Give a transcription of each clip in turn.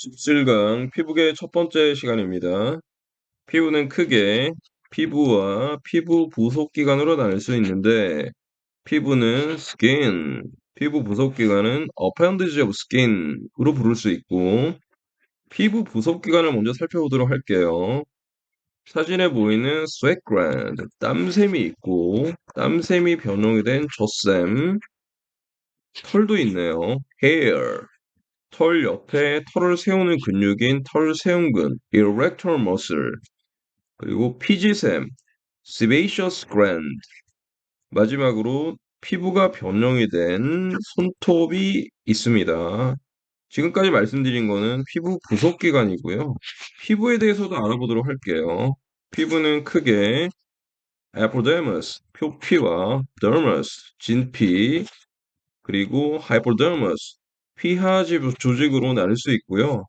17강 피부계 첫 번째 시간입니다. 피부는 크게 피부와 피부 부속 기관으로 나눌 수 있는데 피부는 skin, 피부 부속 기관은 appendage of skin으로 부를 수 있고 피부 부속 기관을 먼저 살펴보도록 할게요. 사진에 보이는 sweat gland, 땀샘이 있고 땀샘이 변형이 된 젖샘, 털도 있네요. hair, 털 옆에 털을 세우는 근육인 털세움근, erector muscle, 그리고 피지샘, sebaceous gland, 마지막으로 피부가 변형이 된 손톱이 있습니다. 지금까지 말씀드린 거는 피부 부속기관이고요. 피부에 대해서도 알아보도록 할게요. 피부는 크게 epidermis, 표피와 dermis, 진피, 그리고 hypodermis, 피하 조직으로 나눌 수 있고요.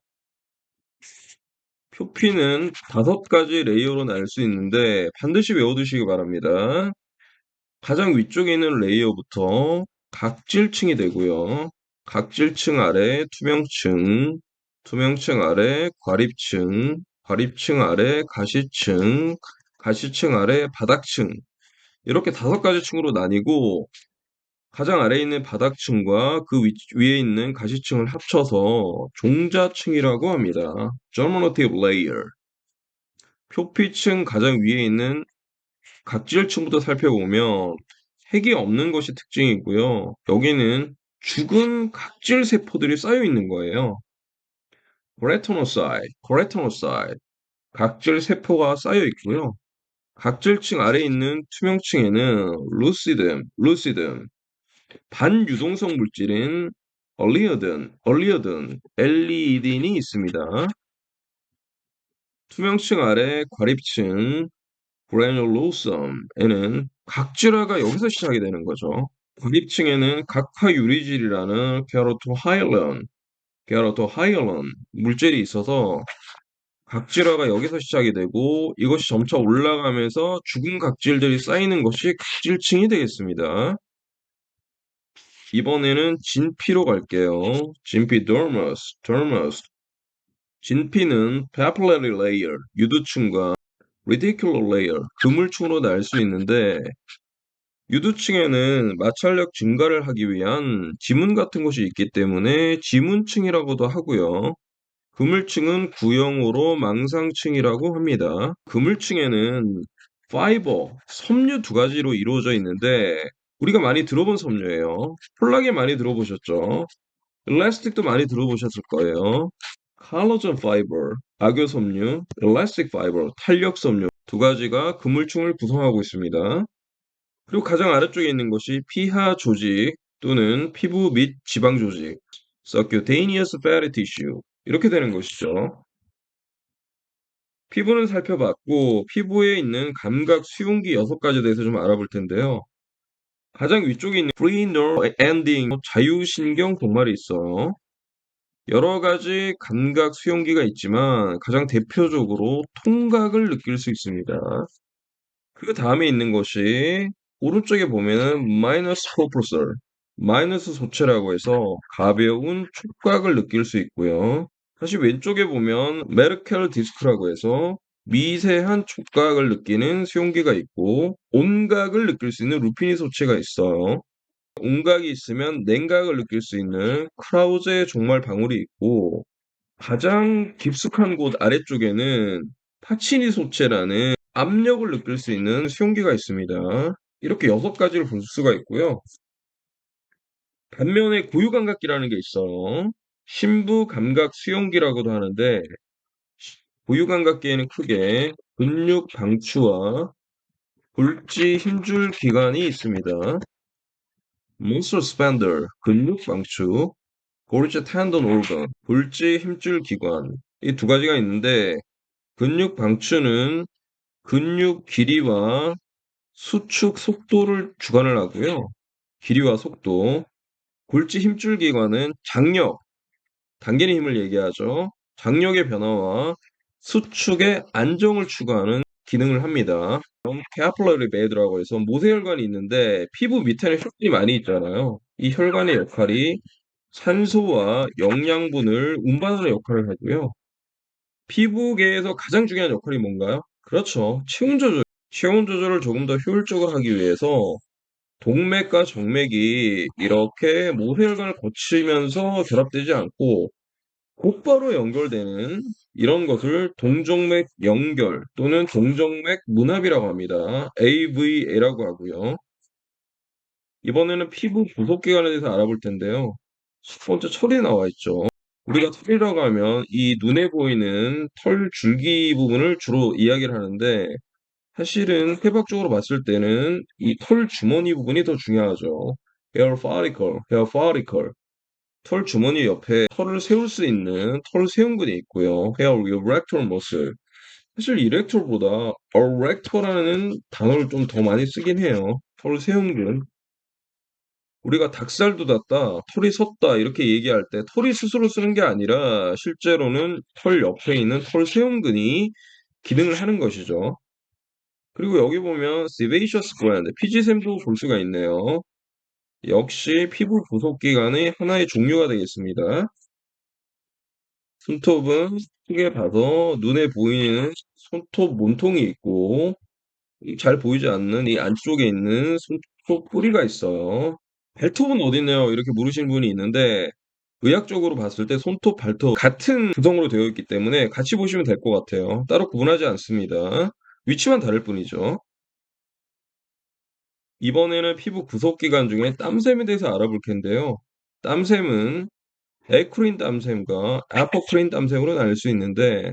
표피는 5가지 레이어로 나눌 수 있는데 반드시 외워두시기 바랍니다. 가장 위쪽에 있는 레이어부터 각질층이 되고요. 각질층 아래 투명층, 투명층 아래 과립층, 과립층 아래 가시층, 가시층 아래 바닥층, 이렇게 5가지 층으로 나뉘고 가장 아래에 있는 바닥층과 그 위에 있는 가시층을 합쳐서 종자층이라고 합니다. Germinative layer. 표피층 가장 위에 있는 각질층부터 살펴보면 색이 없는 것이 특징이고요. 여기는 죽은 각질 세포들이 쌓여 있는 거예요. keratinocyte, 각질 세포가 쌓여 있고요. 각질층 아래에 있는 투명층에는 lucidum, 반유동성 물질인 LEDN이 있습니다. 투명층 아래 과립층 granulosum에는 각질화가 여기서 시작이 되는 거죠. 과립층에는 각화유리질이라는 게라토하이알론 물질이 있어서 각질화가 여기서 시작이 되고 이것이 점차 올라가면서 죽은 각질들이 쌓이는 것이 각질층이 되겠습니다. 이번에는 진피로 갈게요. 진피 dermis. 진피는 papillary layer, 유두층과 reticular layer, 그물층으로 나눌 수 있는데 유두층에는 마찰력 증가를 하기 위한 지문 같은 것이 있기 때문에 지문층이라고도 하고요. 그물층은 구형으로 망상층이라고 합니다. 그물층에는 파이버, 섬유 2가지로 이루어져 있는데 우리가 많이 들어본 섬유예요. 콜라겐 많이 들어보셨죠? 엘라스틱도 많이 들어보셨을 거예요. 콜라겐 파이버, 악교 섬유, 엘라스틱 파이버, 탄력 섬유 2가지가 그물층을 구성하고 있습니다. 그리고 가장 아래쪽에 있는 것이 피하 조직 또는 피부 및 지방 조직, subcutaneous fatty tissue 이렇게 되는 것이죠. 피부는 살펴봤고 피부에 있는 감각 수용기 6가지에 대해서 좀 알아볼 텐데요. 가장 위쪽에 있는 free nerve ending 자유신경 동말이 있어요. 여러 가지 감각 수용기가 있지만 가장 대표적으로 통각을 느낄 수 있습니다. 그 다음에 있는 것이 오른쪽에 보면은 마이너스 프로포설, 마이너스 소체라고 해서 가벼운 촉각을 느낄 수 있고요. 다시 왼쪽에 보면 메르켈 디스크라고 해서 미세한 촉각을 느끼는 수용기가 있고 온각을 느낄 수 있는 루피니 소체가 있어요. 온각이 있으면 냉각을 느낄 수 있는 크라우제 종말 방울이 있고 가장 깊숙한 곳 아래쪽에는 파치니 소체라는 압력을 느낄 수 있는 수용기가 있습니다. 이렇게 6가지를 볼 수가 있고요. 반면에 고유감각기라는 게 있어요. 심부 감각 수용기라고도 하는데 고유감각기에는 크게 근육 방추와 골지 힘줄 기관이 있습니다. muscle sphincter, 근육 방추, 골지 tendon organ, 골지 힘줄 기관 이 2가지가 있는데 근육 방추는 근육 길이와 수축 속도를 주관을 하고요. 길이와 속도. 골지 힘줄 기관은 장력, 당기는 힘을 얘기하죠. 장력의 변화와 수축의 안정을 추구하는 기능을 합니다. capillary bed라고 해서 모세혈관이 있는데 피부 밑에는 혈관이 많이 있잖아요. 이 혈관의 역할이 산소와 영양분을 운반하는 역할을 하고요. 피부계에서 가장 중요한 역할이 뭔가요? 그렇죠. 체온 조절. 체온 조절을 조금 더 효율적으로 하기 위해서 동맥과 정맥이 이렇게 모세혈관을 거치면서 결합되지 않고 곧바로 연결되는 이런 것을 동정맥 연결 또는 동정맥 문합이라고 합니다. AVA라고 하고요. 이번에는 피부 부속기관에 대해서 알아볼 텐데요. 첫 번째 털이 나와 있죠. 우리가 털이라고 하면 이 눈에 보이는 털 줄기 부분을 주로 이야기를 하는데 사실은 해박적으로 봤을 때는 이 털 주머니 부분이 더 중요하죠. hair follicle, hair follicle. 털 주머니 옆에 털을 세울 수 있는 털 세움근이 있고요. hair erector muscle. 사실 erector보다 erector라는 단어를 좀 더 많이 쓰긴 해요. 털 세움근. 우리가 닭살 돋았다, 털이 섰다 이렇게 얘기할 때 털이 스스로 쓰는 게 아니라 실제로는 털 옆에 있는 털 세움근이 기능을 하는 것이죠. 그리고 여기 보면 sebaceous gland, 피지샘도 볼 수가 있네요. 역시 피부 부속기관의 하나의 종류가 되겠습니다. 손톱은 크게 봐서 눈에 보이는 손톱 몸통이 있고 잘 보이지 않는 이 안쪽에 있는 손톱 뿌리가 있어요. 발톱은 어디 있나요? 이렇게 물으시는 분이 있는데 의학적으로 봤을 때 손톱, 발톱 같은 구성으로 되어 있기 때문에 같이 보시면 될 것 같아요. 따로 구분하지 않습니다. 위치만 다를 뿐이죠. 이번에는 피부 구속기관 중에 땀샘에 대해서 알아볼 텐데요. 땀샘은 에크린 땀샘과 아포크린 땀샘으로 나눌 수 있는데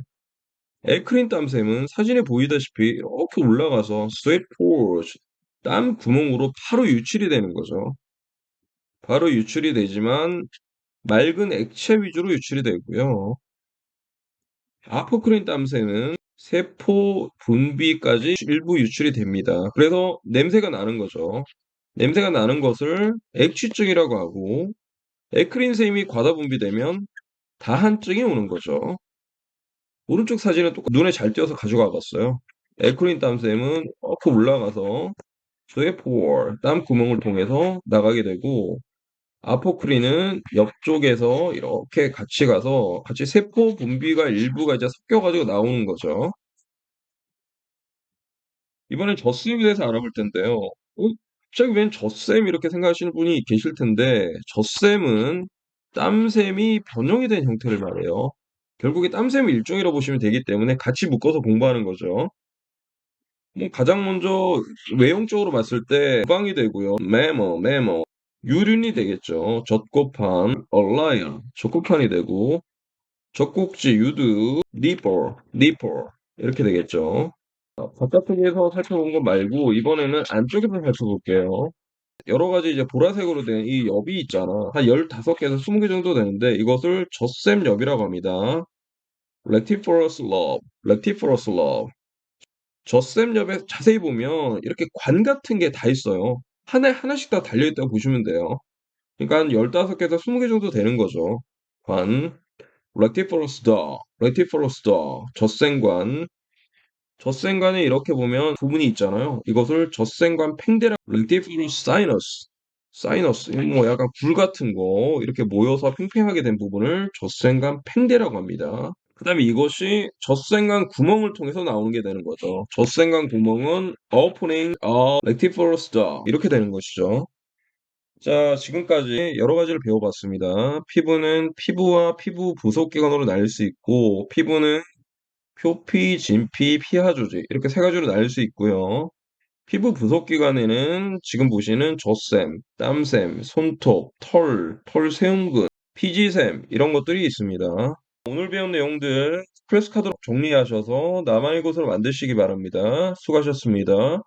에크린 땀샘은 사진에 보이다시피 이렇게 올라가서 sweat pores, 땀 구멍으로 바로 유출이 되는 거죠. 바로 유출이 되지만 맑은 액체 위주로 유출이 되고요. 아포크린 땀새는 세포 분비까지 일부 유출이 됩니다. 그래서 냄새가 나는 거죠. 냄새가 나는 것을 액취증이라고 하고 에크린샘이 과다 분비되면 다한증이 오는 거죠. 오른쪽 사진은 눈에 잘 띄어서 가져가 봤어요. 에크린 땀샘은 이렇게 올라가서 뇌포, 땀 구멍을 통해서 나가게 되고 아포크린은 옆쪽에서 이렇게 같이 가서 같이 세포 분비가 일부가 이제 섞여가지고 나오는 거죠. 이번엔 젖샘에 대해서 알아볼 텐데요. 갑자기 웬 젖샘 이렇게 생각하시는 분이 계실 텐데 젖샘은 땀샘이 변형이 된 형태를 말해요. 결국에 땀샘의 일종이라고 보시면 되기 때문에 같이 묶어서 공부하는 거죠. 뭐 가장 먼저 외형적으로 봤을 때 구강이 되고요. 메모, 유륜이 되겠죠. 젖고판, 얼라이언, 젖고판이 되고 젖꼭지, 유두, 니퍼 이렇게 되겠죠. 바깥쪽에서 살펴본 것 말고 이번에는 안쪽에서 살펴볼게요. 여러 가지 이제 보라색으로 된 이 엽이 있잖아. 한 15개에서 20개 정도 되는데 이것을 젖샘엽이라고 합니다. Lactiferous love, Lactiferous love. 젖샘엽에 자세히 보면 이렇게 관 같은 게 다 있어요. 하나에 하나씩 다 달려있다고 보시면 돼요. 그러니까 한 15개에서 20개 정도 되는 거죠. 관, Lactiferous duct, Lactiferous duct, 젖샘관. 젖샘관에 이렇게 보면 부분이 있잖아요. 이것을 젖샘관 팽대라, Lactiferous sinus, 사이너스, 뭐 약간 굴 같은 거 이렇게 모여서 팽팽하게 된 부분을 젖샘관 팽대라고 합니다. 그다음에 이것이 젖샘관 구멍을 통해서 나오는 게 되는 거죠. 젖샘관 구멍은 opening of lactiferous duct 이렇게 되는 것이죠. 자, 지금까지 여러 가지를 배워봤습니다. 피부는 피부와 피부 부속기관으로 나뉠 수 있고, 피부는 표피, 진피, 피하 조직 이렇게 세 가지로 나뉠 수 있고요. 피부 부속기관에는 지금 보시는 젖샘, 땀샘, 손톱, 털 세움근, 피지샘 이런 것들이 있습니다. 오늘 배운 내용들 스트레스 카드로 정리하셔서 나만의 곳으로 만드시기 바랍니다. 수고하셨습니다.